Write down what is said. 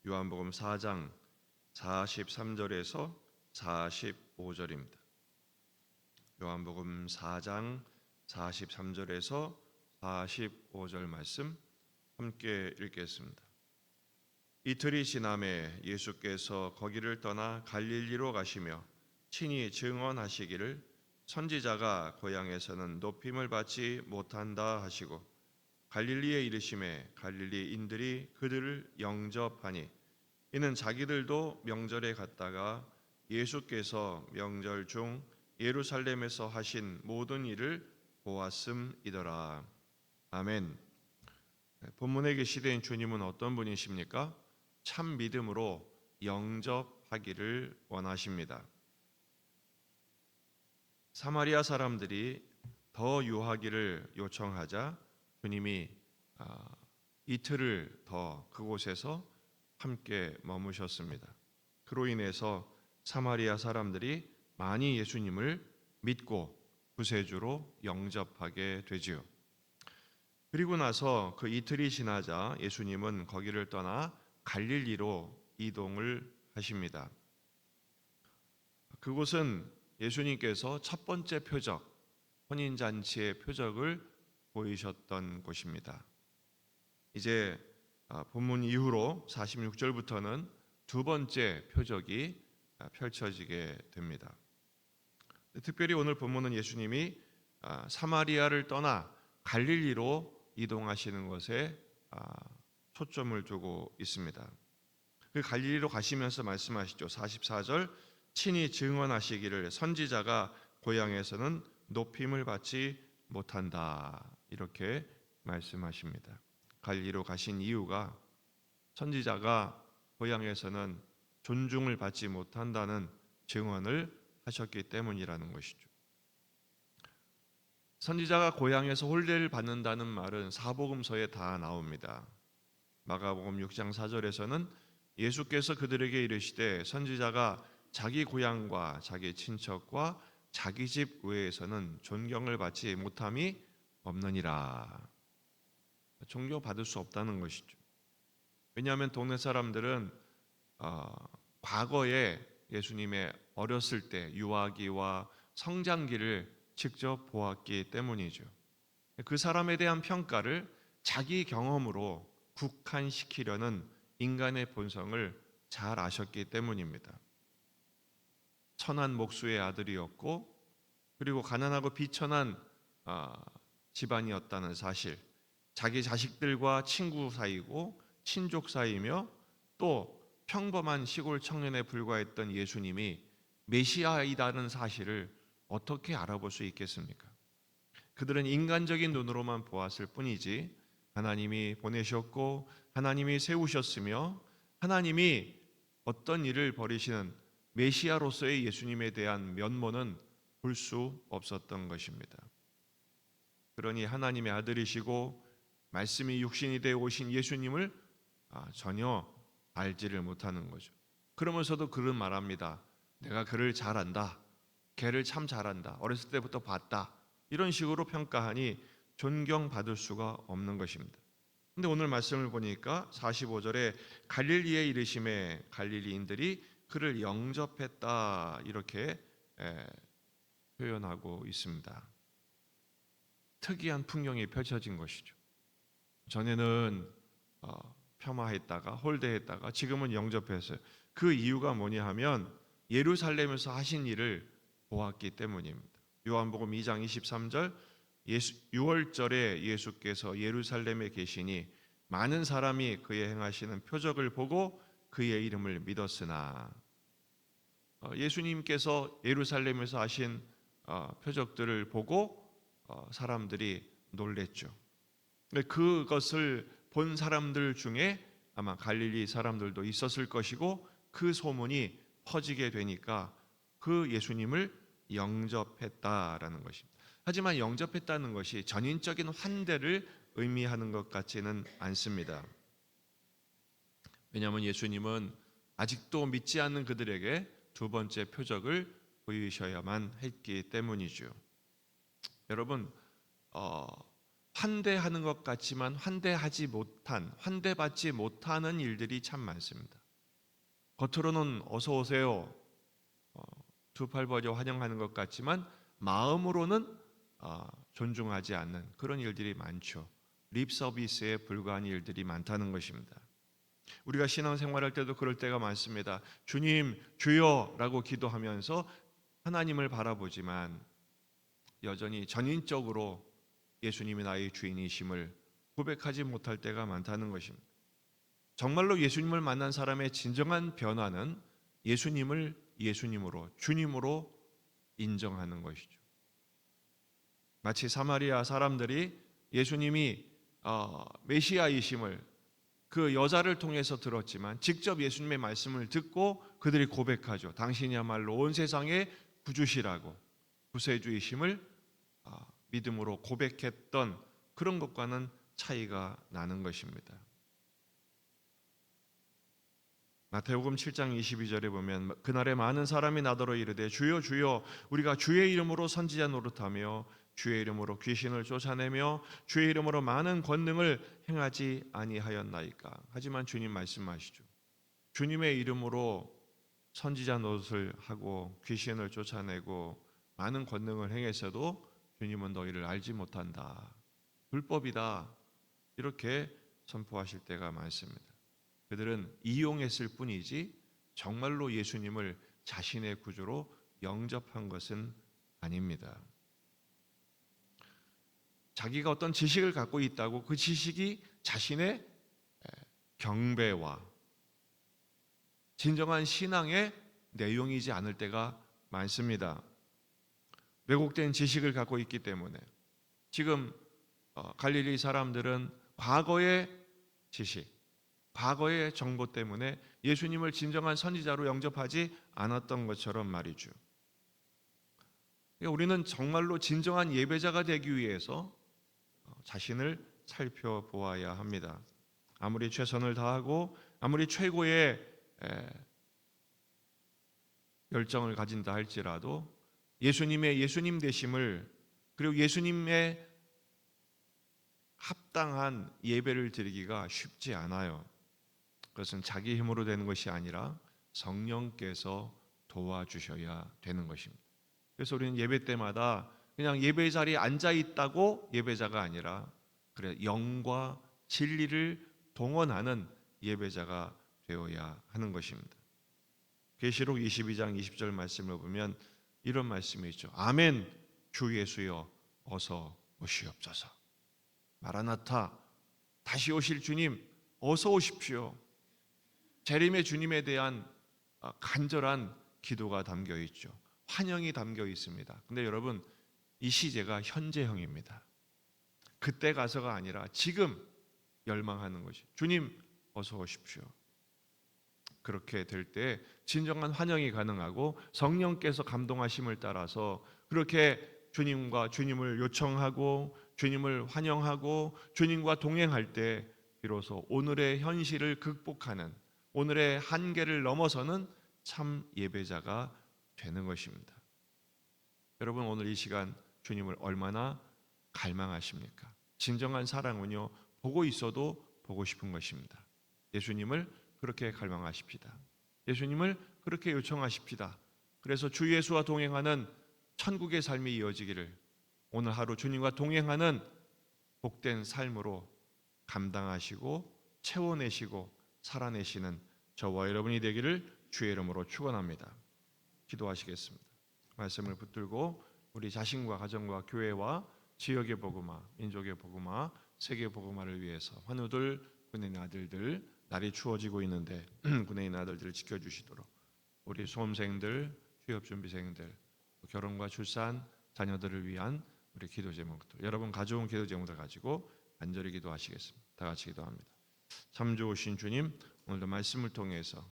요한복음 4장 43절에서 45절입니다. 요한복음 4장 43절에서 45절 말씀 함께 읽겠습니다. 이틀이 지남에 예수께서 거기를 떠나 갈릴리로 가시며 친히 증언하시기를 선지자가 고향에서는 높임을 받지 못한다 하시고 갈릴리에 이르심에 갈릴리인들이 그들을 영접하니 이는 자기들도 명절에 갔다가 예수께서 명절 중 예루살렘에서 하신 모든 일을 보았음이더라. 아멘. 본문에 계시된 주님은 어떤 분이십니까? 참 믿음으로 영접하기를 원하십니다. 사마리아 사람들이 더 유하기를 요청하자 주님이 이틀을 더 그곳에서 함께 머무셨습니다. 그로 인해서 사마리아 사람들이 많이 예수님을 믿고 구세주로 영접하게 되지요. 그리고 나서 그 이틀이 지나자 예수님은 거기를 떠나 갈릴리로 이동을 하십니다. 그곳은 예수님께서 첫 번째 표적, 혼인잔치의 표적을 보이셨던 곳입니다. 이제 본문 이후로 46절부터는 두 번째 표적이 펼쳐지게 됩니다. 특별히 오늘 본문은 예수님이 사마리아를 떠나 갈릴리로 이동하시는 것에 초점을 두고 있습니다. 그 갈릴리로 가시면서 말씀하시죠. 44절 친히 증언하시기를 선지자가 고향에서는 높임을 받지 못한다 이렇게 말씀하십니다. 갈릴리로 가신 이유가 선지자가 고향에서는 존중을 받지 못한다는 증언을 하셨기 때문이라는 것이죠. 선지자가 고향에서 홀대를 받는다는 말은 사복음서에 다 나옵니다. 마가복음 6장 4절에서는 예수께서 그들에게 이르시되 선지자가 자기 고향과 자기 친척과 자기 집 외에서는 존경을 받지 못함이 없느니라. 존경받을 수 없다는 것이죠. 왜냐하면 동네 사람들은 과거에 예수님의 어렸을 때 유아기와 성장기를 직접 보았기 때문이죠. 그 사람에 대한 평가를 자기 경험으로 국한시키려는 인간의 본성을 잘 아셨기 때문입니다. 천한 목수의 아들이었고 그리고 가난하고 비천한 집안이었다는 사실, 자기 자식들과 친구 사이고 친족 사이며 또 평범한 시골 청년에 불과했던 예수님이 메시아이다는 사실을 어떻게 알아볼 수 있겠습니까? 그들은 인간적인 눈으로만 보았을 뿐이지 하나님이 보내셨고 하나님이 세우셨으며 하나님이 어떤 일을 벌이시는 메시아로서의 예수님에 대한 면모는 볼 수 없었던 것입니다. 그러니 하나님의 아들이시고 말씀이 육신이 되어 오신 예수님을 전혀 알지를 못하는 거죠. 그러면서도 그런 말합니다. 내가 그를 잘 안다. 걔를 참 잘한다. 어렸을 때부터 봤다. 이런 식으로 평가하니 존경받을 수가 없는 것입니다. 근데 오늘 말씀을 보니까 45절에 갈릴리에 이르심에 갈릴리인들이 그를 영접했다 이렇게 표현하고 있습니다. 특이한 풍경이 펼쳐진 것이죠. 전에는 폄하했다가 홀대했다가 지금은 영접했어요. 그 이유가 뭐냐 하면 예루살렘에서 하신 일을 보았기 때문입니다. 요한복음 2장 23절 6월절에 예수께서 예루살렘에 계시니 많은 사람이 그의 행하시는 표적을 보고 그의 이름을 믿었으나 예수님께서 예루살렘에서 하신 표적들을 보고 사람들이 놀랬죠. 그것을 본 사람들 중에 아마 갈릴리 사람들도 있었을 것이고 그 소문이 퍼지게 되니까 그 예수님을 영접했다라는 것입니다. 하지만 영접했다는 것이 전인적인 환대를 의미하는 것 같지는 않습니다. 왜냐하면 예수님은 아직도 믿지 않는 그들에게 두 번째 표적을 보이셔야만 했기 때문이죠. 여러분, 환대하는 것 같지만 환대받지 못하는 일들이 참 많습니다. 겉으로는 어서 오세요, 두 팔 벌려 환영하는 것 같지만 마음으로는 존중하지 않는 그런 일들이 많죠. 립 서비스에 불과한 일들이 많다는 것입니다. 우리가 신앙생활할 때도 그럴 때가 많습니다. 주님, 주여라고 기도하면서 하나님을 바라보지만 여전히 전인적으로 예수님이 나의 주인이심을 고백하지 못할 때가 많다는 것입니다. 정말로 예수님을 만난 사람의 진정한 변화는 예수님을 예수님으로, 주님으로 인정하는 것이죠. 마치 사마리아 사람들이 예수님이 메시아이심을 그 여자를 통해서 들었지만 직접 예수님의 말씀을 듣고 그들이 고백하죠. 당신이야말로 온 세상의 구주시라고, 구세주이심을 믿음으로 고백했던 그런 것과는 차이가 나는 것입니다. 마태복음 7장 22절에 보면 그날에 많은 사람이 나더러 이르되 주여 주여 우리가 주의 이름으로 선지자 노릇하며 주의 이름으로 귀신을 쫓아내며 주의 이름으로 많은 권능을 행하지 아니하였나이까. 하지만 주님 말씀하시죠. 주님의 이름으로 선지자 노릇을 하고 귀신을 쫓아내고 많은 권능을 행했어도 주님은 너희를 알지 못한다, 불법이다, 이렇게 선포하실 때가 많습니다. 그들은 이용했을 뿐이지 정말로 예수님을 자신의 구주로 영접한 것은 아닙니다. 자기가 어떤 지식을 갖고 있다고 그 지식이 자신의 경배와 진정한 신앙의 내용이지 않을 때가 많습니다. 왜곡된 지식을 갖고 있기 때문에 지금 갈릴리 사람들은 과거의 지식, 과거의 정보 때문에 예수님을 진정한 선지자로 영접하지 않았던 것처럼 말이죠. 우리는 정말로 진정한 예배자가 되기 위해서 자신을 살펴보아야 합니다. 아무리 최선을 다하고 아무리 최고의 열정을 가진다 할지라도 예수님의 예수님 되심을, 그리고 예수님의 합당한 예배를 드리기가 쉽지 않아요. 그것은 자기 힘으로 되는 것이 아니라 성령께서 도와주셔야 되는 것입니다. 그래서 우리는 예배 때마다 그냥 예배 자리에 앉아 있다고 예배자가 아니라 그래 영과 진리를 동원하는 예배자가 되어야 하는 것입니다. 계시록 22장 20절 말씀을 보면 이런 말씀이 있죠. 아멘, 주 예수여 어서 오시옵소서. 마라나타, 다시 오실 주님 어서 오십시오. 재림의 주님에 대한 간절한 기도가 담겨 있죠. 환영이 담겨 있습니다. 근데 여러분, 이 시제가 현재형입니다. 그때 가서가 아니라 지금 열망하는 것이, 주님 어서 오십시오. 그렇게 될 때 진정한 환영이 가능하고 성령께서 감동하심을 따라서 그렇게 주님을 요청하고 주님을 환영하고 주님과 동행할 때 비로소 오늘의 현실을 극복하는, 오늘의 한계를 넘어서는 참 예배자가 되는 것입니다. 여러분, 오늘 이 시간 주님을 얼마나 갈망하십니까? 진정한 사랑은요, 보고 있어도 보고 싶은 것입니다. 예수님을 그렇게 갈망하십시다. 예수님을 그렇게 요청하십시다. 그래서 주 예수와 동행하는 천국의 삶이 이어지기를, 오늘 하루 주님과 동행하는 복된 삶으로 감당하시고 채워내시고 살아내시는 저와 여러분이 되기를 주의 이름으로 축원합니다. 기도하시겠습니다. 말씀을 붙들고 우리 자신과 가정과 교회와 지역의 복음화, 민족의 복음화, 세계 복음화를 위해서 환우들, 군인의 아들들, 날이 추워지고 있는데 군인의 아들들을 지켜주시도록 우리 수험생들, 취업준비생들, 결혼과 출산, 자녀들을 위한 우리 기도 제목들, 여러분 가져온 기도 제목들 가지고 간절히 기도하시겠습니다. 다 같이 기도합니다. 참 좋으신 주님, 오늘도 말씀을 통해서